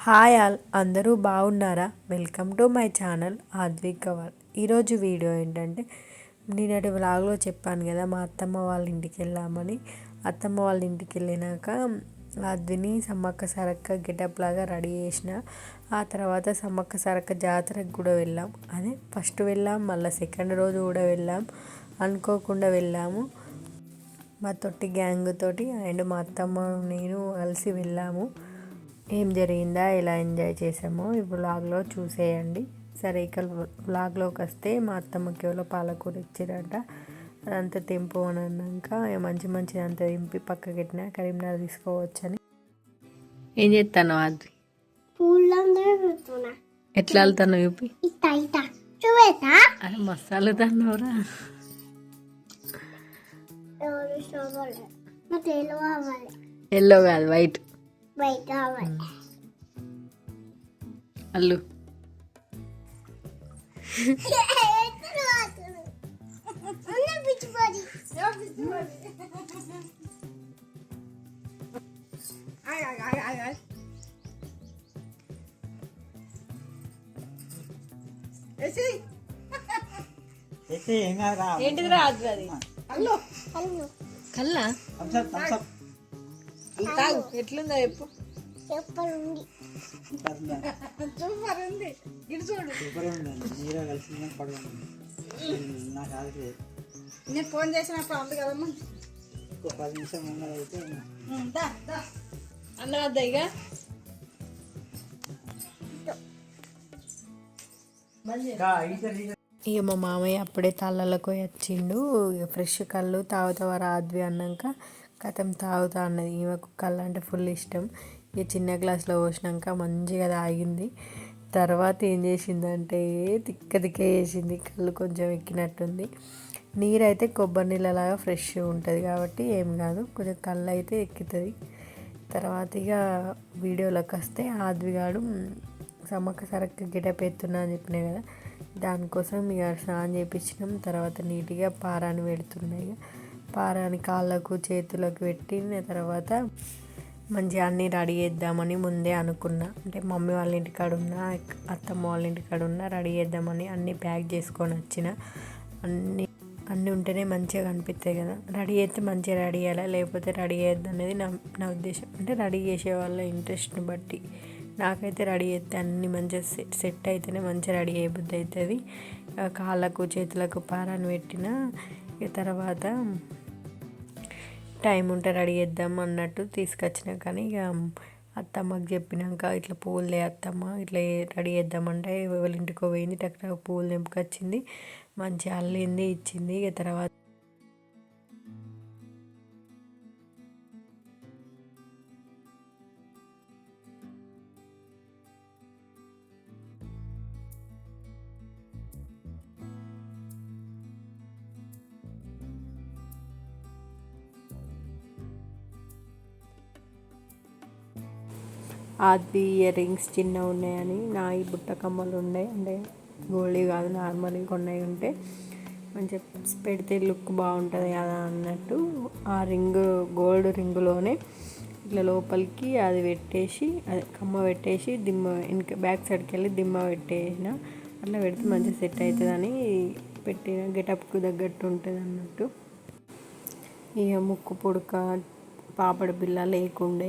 Hi all అందరూ బాగున్నారా? Welcome to my channel Advik cover. ఈరోజు వీడియో ఏంటంటే నేనటి వ్లాగ్లో చెప్పాను కదా మా అత్తమ్మ వాళ్ళ ఇంటికి వెళ్ళామని. అత్తమ్మ వాళ్ళ ఇంటికి వెళ్ళినాక ఆద్విని సమ్మక్క సారక్క గెటప్ లాగా రెడీ చేసిన. ఆ తర్వాత సమ్మక్క సారక్క జాతరకు కూడా వెళ్ళాం. అదే ఫస్ట్ వెళ్ళాం, మళ్ళీ సెకండ్ రోజు కూడా వెళ్ళాం. అనుకోకుండా వెళ్ళాము మా తోటి గ్యాంగ్ తోటి అండ్ మా అత్తమ్మ నేను కలిసి వెళ్ళాము. ఏం జరిగిందా, ఎలా ఎంజాయ్ చేసామో ఈ వ్లాగ్లో చూసేయండి. సరే ఇక వ్లాగ్లోకి వస్తే మా అత్తమ్మకి ఎవరో పాలకూర ఇచ్చారంట. అదంతా తెంపు అని అన్నాక మంచిది అంతా తెంపి పక్కకి పెట్టినా కరీంనగర్ తీసుకోవచ్చని. ఏం చేస్తాను అది ఎట్లా వెళ్తాను చూపి అది మసాలా తన్నవరా ఎల్లో కాదు వైట్ అల్లు ఏంటిది రాదు అది కల్లా ఎట్లుందా చెప్పు. సూపర్ ఉంది. నేను ఫోన్ చేసినప్పుడు అంది కదమ్మా 10 నిమిషం అయితే అన్న వద్దా ఇక మా మామయ్య అప్పుడే తాళ్ళకు వచ్చిండు. ఫ్రెష్ కళ్ళు తాగుతావారా ఆద్వి అన్నాక కథం తాగుతా అన్నది. ఈమెకు కళ్ళు అంటే ఫుల్ ఇష్టం. ఇక చిన్న గ్లాస్లో పోసినాక మంచిగా తాగింది. తర్వాత ఏం చేసిందంటే తిక్క చేసింది. కళ్ళు కొంచెం ఎక్కినట్టుంది. నీరు అయితే కొబ్బరి నీళ్ళలాగా ఫ్రెష్ ఉంటుంది కాబట్టి ఏం కాదు, కొంచెం కళ్ళు అయితే ఎక్కుతుంది. తర్వాత ఇక వీడియోలోకి వస్తే ఆద్విగాడు సమ్మక్క సారక్క గెటప్ ఎత్తున్నా అని చెప్పినాయి కదా, దానికోసం ఇక స్నానం చేయించినాం. తర్వాత నీట్గా పారాని పెడుతున్నాయి. పారాని కాళ్ళకు చేతులకు పెట్టిన తర్వాత మంచిగా అన్నీ రెడీ చేద్దామని ముందే అనుకున్నా. అంటే మమ్మీ వాళ్ళ ఇంటికాడ ఉన్నా, అత్తమ్మ వాళ్ళ ఇంటికాడ ఉన్నా రెడీ చేద్దామని అన్నీ ప్యాక్ చేసుకొని వచ్చిన. అన్నీ ఉంటేనే మంచిగా కనిపిస్తాయి కదా, రెడీ చేస్తే మంచిగా రెడీ చేయాలి, లేకపోతే రెడీ చేయొద్దు అనేది నా ఉద్దేశం. అంటే రెడీ చేసే వాళ్ళ ఇంట్రెస్ట్ని బట్టి. నాకైతే రెడీ చేస్తే అన్నీ మంచిగా సెట్ అయితేనే మంచిగా రెడీ చేయబుద్ధి అవుతుంది. కాళ్ళకు చేతులకు పారాన్ని పెట్టిన. ఇక తర్వాత టైం ఉంటే రెడీ చేద్దాం అన్నట్టు తీసుకొచ్చిన. కానీ ఇక అత్తమ్మకి చెప్పినాక ఇట్లా పూలు అత్తమ్మ ఇట్లా రెడీ చేద్దామంటే ఎవరి ఇంటికో పోయింది. టక్ పూలు తెంపుకొచ్చింది, మంచిగా అల్లింది, ఇచ్చింది. ఇక తర్వాత ఆద్వి ఇయర్ రింగ్స్ చిన్నగా ఉన్నాయని నా ఈ బుట్ట కమ్మలు ఉన్నాయి. అంటే గోల్డ్ కాదు, నార్మల్గా కొన్నాయి ఉంటే మంచిగా పెడితే లుక్ బాగుంటుంది కదా అన్నట్టు ఆ రింగ్ గోల్డ్ రింగులోనే ఇట్లా లోపలికి అది పెట్టేసి, అది కమ్మ పెట్టేసి దిమ్మ వెనక బ్యాక్ సైడ్కి వెళ్ళి దిమ్మ పెట్టేసిన. అట్లా పెడితే మంచిగా సెట్ అవుతుందని పెట్టిన. గెటప్కు తగ్గట్టు ఉంటుంది అన్నట్టు. ఇక ముక్కు పుడక పాపడ బిల్ల లేకుండే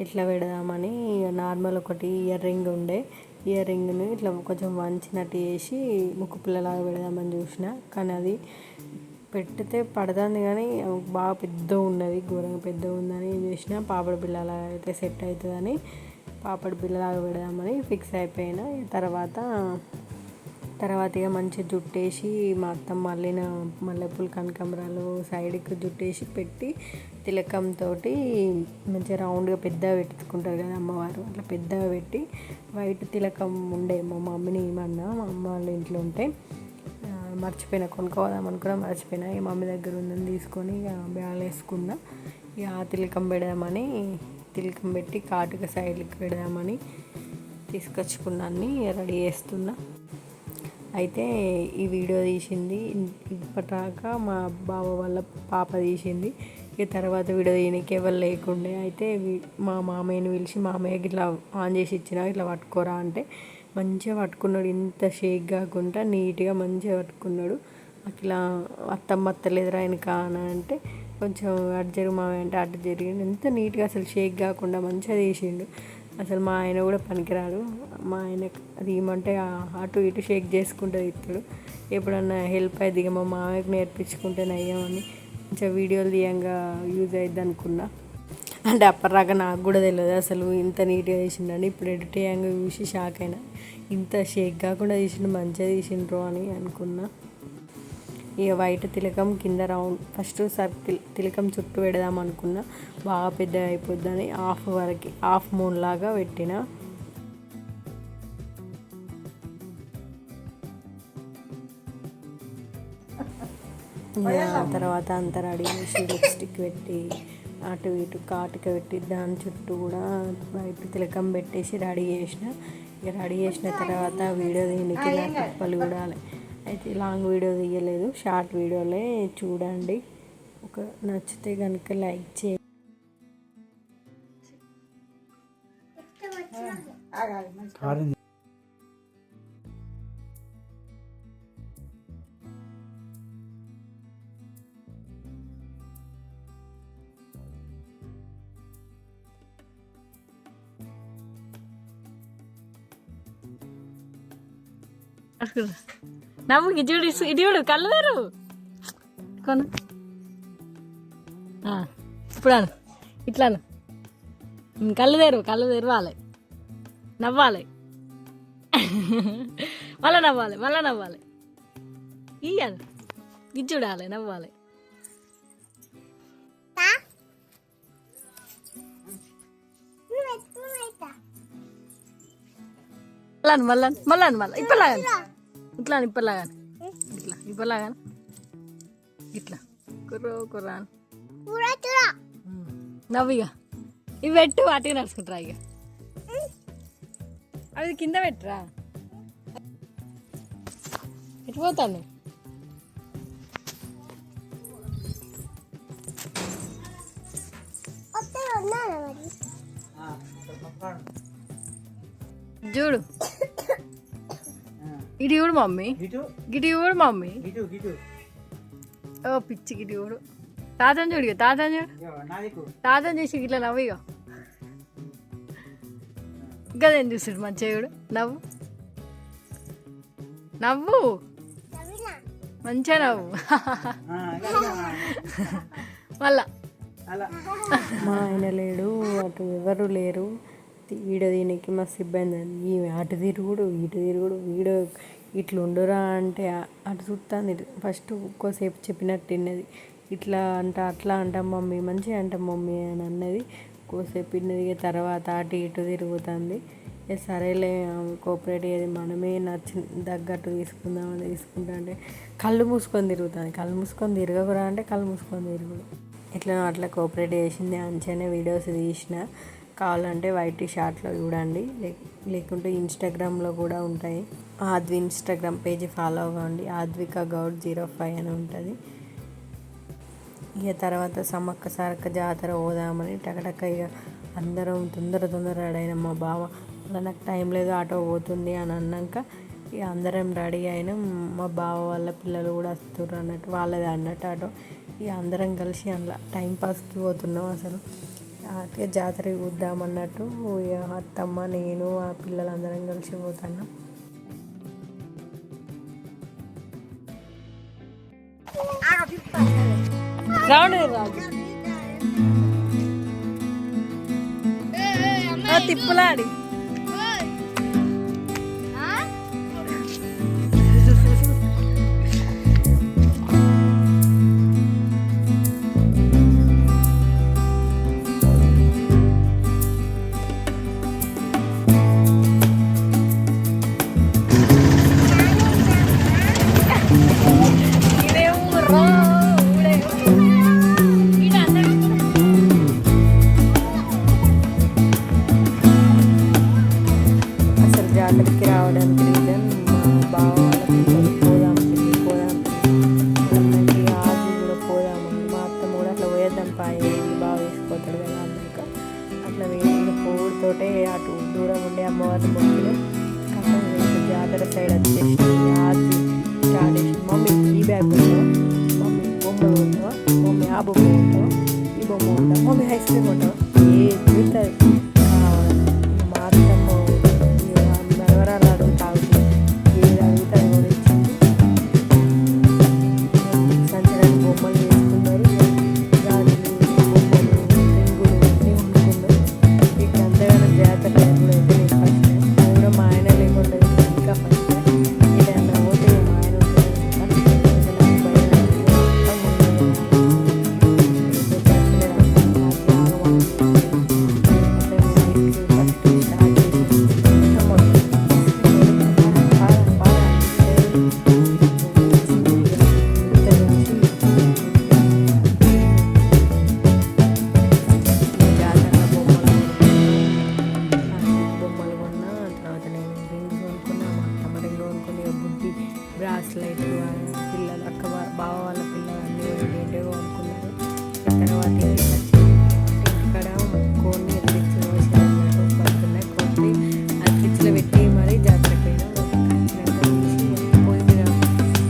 ఇట్లా పెడదామని నార్మల్ ఒకటి ఇయర్ రింగ్ ఉండే. ఇయర్ రింగ్ని ఇట్లా కొంచెం వంచినట్టు చేసి ముక్కు పిల్లలాగా పెడదామని చూసిన. కానీ అది పెడితే పడుతుంది కానీ బాగా పెద్ద ఉన్నది, ఘోరంగా పెద్ద ఉందని ఏం చేసిన పాపడ బిల్లలాగా అయితే సెట్ అవుతుందని పాపడ బిల్లలాగా పెడదామని ఫిక్స్ అయిపోయినా. తర్వాత ఇక మంచిగా జుట్టేసి మా అత్తమ్మ మళ్ళీన మల్లెపూలు కనకాంబరాలు సైడ్కి జుట్టేసి పెట్టి తిలకంతో మంచిగా రౌండ్గా పెద్దగా పెట్టుకుంటారు కదా అమ్మవారు, అట్లా పెద్దగా పెట్టి వైట్ తిలకం ఉండే మా మమ్మీని ఏమన్నా మా అమ్మ వాళ్ళ ఇంట్లో ఉంటే మర్చిపోయినా, కొనుక్కోదామని కూడా మర్చిపోయినా. ఈ మమ్మీ దగ్గర ఉందని తీసుకొని ఇక బ్యాగ్ వేసుకున్నా. ఇక ఆ తిలకం పెడదామని తిలకం పెట్టి కాటుక సైడ్కి పెడదామని తీసుకొచ్చుకున్నాన్ని రెడీ చేస్తున్నా. అయితే ఈ వీడియో తీసింది ఇప్పటిదాకా మా బావ వాళ్ళ పాప తీసింది. ఇక ఇక తర్వాత వీడియో తీయడానికి ఎవరు లేకుండే. అయితే మా మామయ్యని పిలిచి మామయ్యకి ఇట్లా ఆన్ చేసి ఇచ్చిన, ఇట్లా పట్టుకోరా అంటే మంచిగా పట్టుకున్నాడు. ఇంత షేక్ కాకుండా నీట్గా మంచిగా పట్టుకున్నాడు. అట్లా అత్తలేదురా ఆయన కానా అంటే కొంచెం అటు జరుగు మామయ్య అంటే అటు జరిగిండు. ఎంత నీట్గా అసలు షేక్ కాకుండా మంచిగా తీసిండు. అసలు మా ఆయన కూడా పనికిరాడు. మా ఆయన అది ఏమంటే అటు ఇటు షేక్ చేసుకుంటూ ఇస్తాడు. ఎప్పుడన్నా హెల్ప్ అయ్యింది ఇక మా మామయ్యకు నేర్పించుకుంటే నయ్యామని మంచిగా వీడియోలు తీయంగా యూజ్ అయ్యిద్ది అనుకున్నా. అంటే అప్పటిదాకా నాకు కూడా తెలియదు అసలు ఇంత నీట్గా తీసిండని. ఇప్పుడు ఎడిట్ చేయంగా చూసి షాక్ అయినా. ఇంత షేక్ కాకుండా తీసిండు, మంచిగా తీసిండ్రు అని అనుకున్నా. ఇక వైట్ తిలకం కింద రౌండ్ ఫస్ట్ సర్కిల్ తిలకం చుట్టూ పెడదాం అనుకున్నా. బాగా పెద్ద అయిపోద్దని హాఫ్ వరకు హాఫ్ మూన్ లాగా పెట్టిన. తర్వాత అంతా రెడీ చేసి లిప్స్టిక్ పెట్టి అటు ఇటు కాటుక పెట్టి దాని చుట్టూ కూడా వైట్ తిలకం పెట్టేసి రెడీ చేసిన. ఇక రెడీ చేసిన తర్వాత వీడియో దీనికి నాకు తిప్పలు చూడాలి. అయితే లాంగ్ వీడియో తీయలేదు, షార్ట్ వీడియోలే చూడండి. ఒక నచ్చితే కనుక లైక్ చేయండి. నవ్వు ఇటు చూడు కళ్ళు వేరు కొను ఇప్పుడు అను ఇట్లాను కళ్ళు తెరవాలి నవ్వాలి మళ్ళీ నవ్వాలి ఇయ్యాలి ఇది చూడాలి నవ్వాలి. మళ్ళీ ఇప్పలాగా ఇట్లా కుర్రా నవ్విగా ఇవి పెట్టు వాటికి నడుచుకుంటారా. ఇక అవి కింద పెట్టరా ఎట్టిపోతాను. చూడు ఇటు చూడు మమ్మీ, గిటి చూడు మమ్మీ. ఓ పిచ్చి గిటి చూడు. తాతని చూడు, తాతని చేసి ఇట్లా నవ్వు. ఇక గదేం చూసాడు మంచిగా చూడు. నవ్వు మంచిగా నవ్వు. మళ్ళా మా ఆయన లేడు, అటు ఎవరు లేరు. వీడియో దీనికి మస్తు ఇబ్బంది అండి. అటు తిరుగుడు ఇటు తిరుగుడు. వీడియో ఇట్లా ఉండురా అంటే అటు చూస్తాను. ఫస్ట్ ఒక్కోసేపు చెప్పినట్టు విన్నది. ఇట్లా అంట అట్లా అంటాం మమ్మీ, మంచిగా అంటాం మమ్మీ అని అన్నది. ఒక్కోసేపు విన్నది. తర్వాత అటు ఇటు తిరుగుతుంది. సరేలే కోఆపరేట్ అయ్యేది మనమే తగ్గట్టు తీసుకుందామని తీసుకుంటా అంటే కళ్ళు మూసుకొని తిరుగుతుంది. కళ్ళు మూసుకొని తిరగకురా అంటే కళ్ళు మూసుకొని తిరుగుడు. ఇట్లా అట్లా కోఆపరేట్ చేసింది. అంచనే వీడియోస్ తీసిన. కావాలంటే వైట్ షార్ట్లో చూడండి, లేకుంటే ఇన్స్టాగ్రామ్లో కూడా ఉంటాయి. ఆద్వి ఇన్స్టాగ్రామ్ పేజీ ఫాలో అవ్వండి. ఆద్విక గౌడ్ 05 అని ఉంటుంది. ఇక తర్వాత సమ్మక్క సారక్క జాతర పోదామని టకటక ఇక అందరం తొందర రెడీ అయినాం. మా బావ అలా నాకు టైం లేదు ఆటో పోతుంది అని అన్నాక ఇక అందరం రెడీ అయినాం. మా బావ వాళ్ళ పిల్లలు కూడా వస్తున్నారు అన్నట్టు, వాళ్ళది అన్నట్టు ఆటో. ఇక అందరం కలిసి అందులో టైంపాస్కి పోతున్నాం. అసలు అట్లా జాతర చూద్దామన్నట్టు అత్తమ్మ నేను ఆ పిల్లలందరం కలిసి పోతున్నాం. తిప్పులాడి తోటే అటు దూరం ఉండే అమ్మవారిని మొక్కిన జాతర సైడ్ వచ్చేసి స్టార్ట్ చేసి మమ్మీ ఈ బ్యాగ్ ఉంటావా, మమ్మీ బొమ్మలు ఉంటావా, మమ్మీ ఆ బొమ్మ ఉంటావా, ఈ బొమ్మ ఉంటావా, మమ్మీ ఐస్ క్రీమ్ ఉంటావా, ఏ చూస్తుంది మా అత్తమ్మ మెరవరాలు అడుగుతా ఏది అడుగుతా కొనిచ్చింది. సంచరానికి బొమ్మలు వేసుకున్నారు, గాజులు బొమ్మలు రింగులు అన్నీ వండుకున్నారు. ఇక అంతగానో జాతర టైంలో అయితే నేను ఫస్ట్ టైం, అది కూడా మా ఆయన లేకుండా ఇంకా ఫస్ట్ టైం. ఏదైనా పోతే మా ఆయన బ్రాస్లైట్ పిల్లలు అక్క బావ వాళ్ళ పిల్లలు అన్నీ ఏంటో అనుకున్నారు. తర్వాత ఇక్కడ కోడిని ఎత్తిచ్చి పడుతున్నాయి. కోడి అది ఫ్రిడ్జ్లో పెట్టి మరీ జాతర పోయినా పోయి మీద అన్ని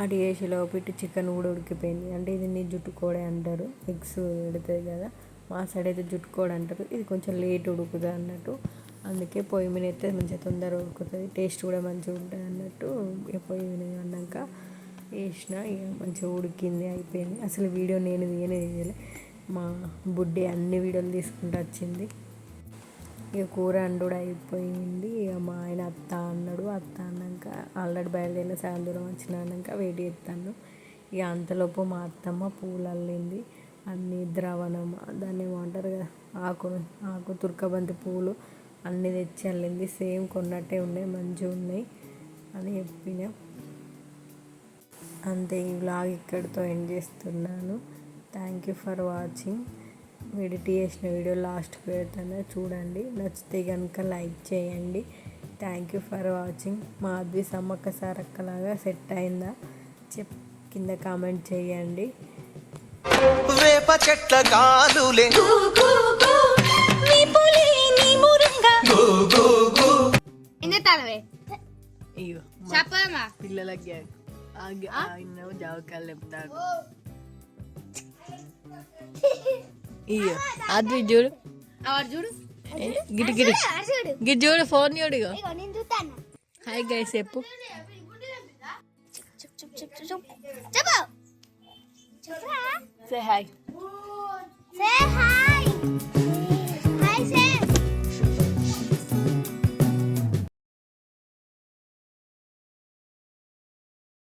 అటు వేసేలోపు ఇటు చికెన్ కూడా ఉడికిపోయింది. అంటే ఇది నీ జుట్టుకోడే అంటారు, ఎగ్స్ పెడుతుంది కదా, మా సైడ్ అయితే జుట్టుకోడి అంటారు. ఇది కొంచెం లేట్ ఉడుకుతుంది అన్నట్టు, అందుకే పొయ్యి మీద అయితే మంచిగా తొందరగా ఉడుకుతుంది, టేస్ట్ కూడా మంచిగా ఉంటుంది అన్నట్టు. పొయ్యి మీద అన్నాక వేసిన ఇక మంచిగా ఉడికింది, అయిపోయింది. అసలు వీడియో నేను తీయలే, మా బుడ్డి అన్ని వీడియోలు తీసుకుంటూ వచ్చింది. ఇక కూర అండుడు అయిపోయింది. ఇక మా ఆయన అత్త అన్నాడు, అత్త అన్నాక ఆల్రెడీ బయలుదేరిన సగం దూరం వచ్చిన అన్నాక వెయిట్ చేస్తాను. ఇక అంతలోపు మా అత్తమ్మ పూలు అల్లింది, అన్ని ద్రావణం దాన్ని ఏమంటారు కదా, ఆకు తుర్కబంతి పూలు అన్నీ తెచ్చి అల్లింది. సేమ్ కొన్నట్టే ఉన్నాయి, మంచిగా ఉన్నాయి అని చెప్పిన. అంతే, ఈ వ్లాగ్ ఇక్కడితో ఎండ్ చేస్తున్నాను. Thank you for watching. Edit చేసిన వీడియో లాస్ట్కి పెడతాను, చూడండి. నచ్చితే కనుక లైక్ చేయండి. Thank you for watching. మా అద్వి సమ్మక్క సారక్కలాగా సెట్ అయిందా కింద కామెంట్ చేయండి. వేప చెట్ల గాలులే పిల్లలకి జావకాయలు చెప్తాడు. ఇయ్యో అది చూడు, చూడు గిటి గిటి గిట్ చూడు, ఫోన్ చూడు. హాయ్ గైస్ చెప్పు. Say hi. Say hi.